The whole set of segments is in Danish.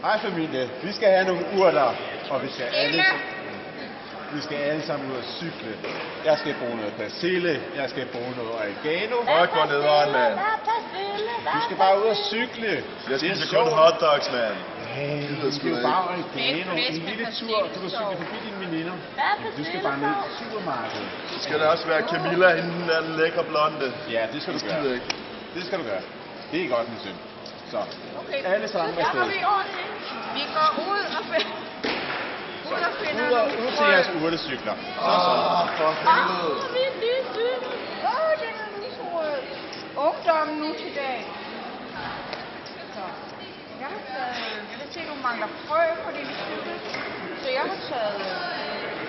Hej familie, vi skal have nogle urter, og vi skal alle sammen ud og cykle. Jeg skal bruge noget persille, jeg skal bruge noget oregano. Fuck, hvor nederen, mand. Du skal bare ud og cykle. Jeg spiser kun hotdogs, mand. Hey, det er jo bare oregano. En lille tur, du kan cykle forbi dine veninder. Du skal bare ned til supermarkedet. Så skal der også være Camilla, hende der lækre blonde. Ja, det skal du gøre. Ikke. Det skal du gøre. Det er godt, min søn. Så, Okay, alle sammen så afsted. har vi ordentligt. Vi går ud og finder Ud til jeres urtecykler. For helvede. min nye cykel. Den er lyserød. Ungdommen nu til dag. Så, jeg har taget, jeg kan se, du mangler frø på din cykel. Så jeg har taget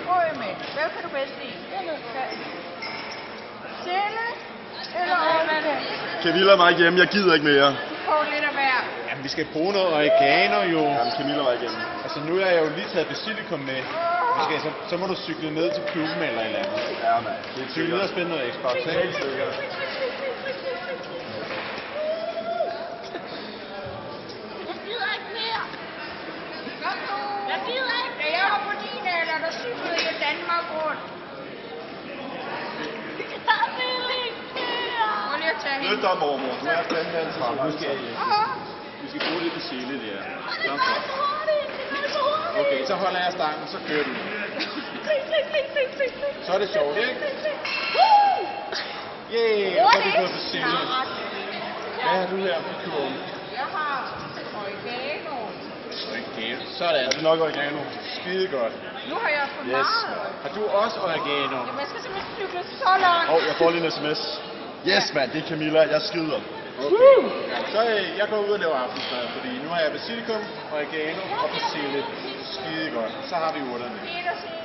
frø med. Hvad kan du bedst lide? Persille eller oregano? Camilla var ikke hjemme, jeg gider ikke mere. Du får lidt af hver. Jamen, vi skal bruge noget oregano jo. Jamen, Camilla var ikke hjemme. Altså, nu er jeg jo lige taget basilikum med. Så må du cykle ned til klubben eller et eller andet. Ja, mand. Det er Cykle ned og spille noget Xbox, ikke? Helt sikkert. Jeg gider ikke mere. Jeg gider ikke. Da jeg var på din alder, der cyklede jeg Danmark rundt. Jeg vil ikke mere. Prøv lige at tage hende. Lyt dig, mormor. Du er fandme ansvar. Nu skal vi skal bruge lidt persille der. Det er så hurtigt. Okay, så holder jeg stangen, så kører du. Så er det sjovt, ikke? Yeah, så har vi fået persille. Hvad har du her på kurven? Jeg har oregano. Oregano. Sådan. Er det nok oregano? Skide godt. Nu har jeg for Yes. meget. Har du også oregano? Jamen, jeg skal simpelthen cykle så langt. Jeg får lige en sms. Yes, mand. Det er Camilla. Jeg skider. Okay. Så jeg går ud og laver aftensmad, fordi nu har jeg basilikum, oregano og persille. Skide godt. Så har vi urterne. Peter siger.